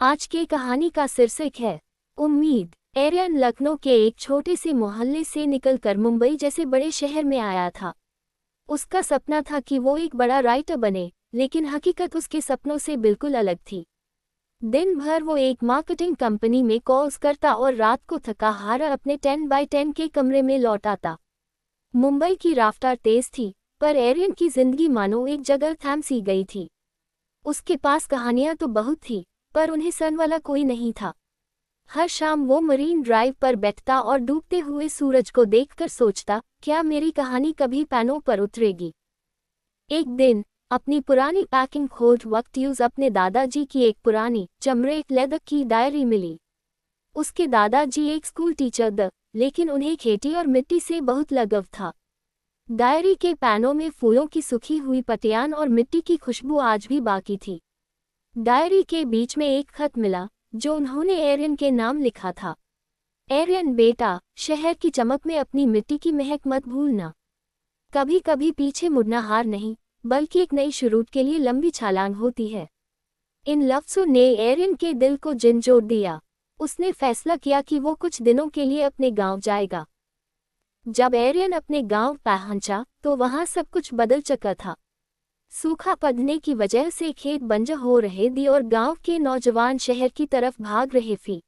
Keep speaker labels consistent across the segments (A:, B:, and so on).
A: आज की कहानी का शीर्षक है उम्मीद। एरियन लखनऊ के एक छोटे से मोहल्ले से निकलकर मुंबई जैसे बड़े शहर में आया था। उसका सपना था कि वो एक बड़ा राइटर बने, लेकिन हकीकत उसके सपनों से बिल्कुल अलग थी। दिन भर वो एक मार्केटिंग कंपनी में कॉल्स करता और रात को थका हारा अपने 10 बाय 10 के कमरे में लौट आता। मुंबई की रफ्तार तेज थी, पर एरियन की जिंदगी मानो एक जगह थम सी गई थी। उसके पास कहानियां तो बहुत थी, पर उन्हें सुनने वाला कोई नहीं था। हर शाम वो मरीन ड्राइव पर बैठता और डूबते हुए सूरज को देखकर सोचता, क्या मेरी कहानी कभी पैनों पर उतरेगी। एक दिन अपनी पुरानी पैकिंग खोलते वक्त यूज अपने दादाजी की एक पुरानी चमड़े लेदर की डायरी मिली। उसके दादाजी एक स्कूल टीचर थे, लेकिन उन्हें खेती और मिट्टी से बहुत लगाव था। डायरी के पैनों में फूलों की सूखी हुई पत्तियां और मिट्टी की खुशबू आज भी बाकी थी। डायरी के बीच में एक खत मिला, जो उन्होंने एरियन के नाम लिखा था। एरियन बेटा, शहर की चमक में अपनी मिट्टी की महक मत भूलना। कभी कभी पीछे मुड़ना हार नहीं, बल्कि एक नई शुरू के लिए लंबी छलांग होती है। इन लफ्ज़ों ने एरियन के दिल को झंझोड़ दिया। उसने फैसला किया कि वो कुछ दिनों के लिए अपने गांव जाएगा। जब एरियन अपने गांव पहुंचा, तो वहां सब कुछ बदल चुका था। सूखा पड़ने की वजह से खेत बंजर हो रहे थे और गांव के नौजवान शहर की तरफ भाग रहे थे।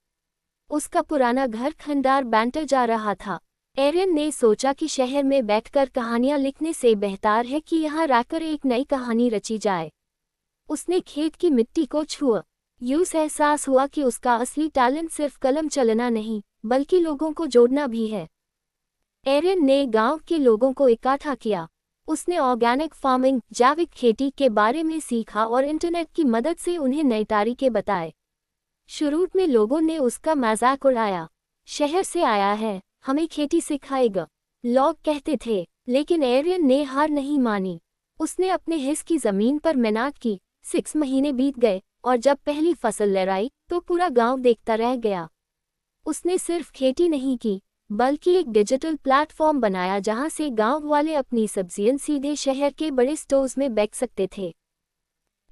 A: उसका पुराना घर खंडार बनता जा रहा था। एरियन ने सोचा कि शहर में बैठकर कहानियां लिखने से बेहतर है कि यहाँ रहकर एक नई कहानी रची जाए। उसने खेत की मिट्टी को छुआ। यूं एहसास हुआ कि उसका असली टैलेंट सिर्फ कलम चलाना नहीं, बल्कि लोगों को जोड़ना भी है। एरियन ने गांव के लोगों को इकट्ठा किया। उसने ऑर्गेनिक फार्मिंग, जैविक खेती के बारे में सीखा और इंटरनेट की मदद से उन्हें नए तरीके बताए। शुरू में लोगों ने उसका मजाक उड़ाया, शहर से आया है, हमें खेती सिखाएगा, लोग कहते थे। लेकिन एरियन ने हार नहीं मानी। उसने अपने हिस्से की जमीन पर मेहनत की। 6 महीने बीत गए और जब पहली फसल लहराई तो पूरा गांव देखता रह गया। उसने सिर्फ खेती नहीं की, बल्कि एक डिजिटल प्लेटफॉर्म बनाया जहां से गांव वाले अपनी सब्जियां सीधे शहर के बड़े स्टोर्स में बेच सकते थे।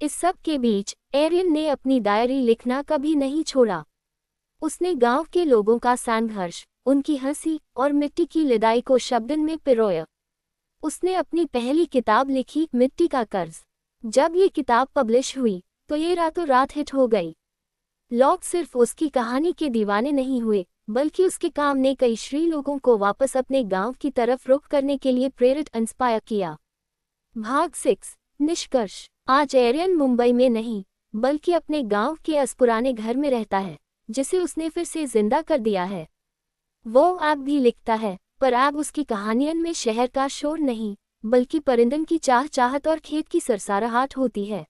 A: इस सब के बीच एरियन ने अपनी डायरी लिखना कभी नहीं छोड़ा। उसने गांव के लोगों का संघर्ष, उनकी हंसी और मिट्टी की लड़ाई को शब्दों में पिरोया। उसने अपनी पहली किताब लिखी, मिट्टी का कर्ज। जब ये किताब पब्लिश हुई तो ये रातों रात हिट हो गई। लोग सिर्फ उसकी कहानी के दीवाने नहीं हुए, बल्कि उसके काम ने कई श्री लोगों को वापस अपने गांव की तरफ रुख करने के लिए प्रेरित इंस्पायर किया। भाग 6, निष्कर्ष। आज एरियन मुंबई में नहीं, बल्कि अपने गांव के उस पुराने घर में रहता है, जिसे उसने फिर से जिंदा कर दिया है। वो अब भी लिखता है, पर अब उसकी कहानियों में शहर का शोर नहीं, बल्कि परिंदन की चाहत और खेत की सरसराहट होती है।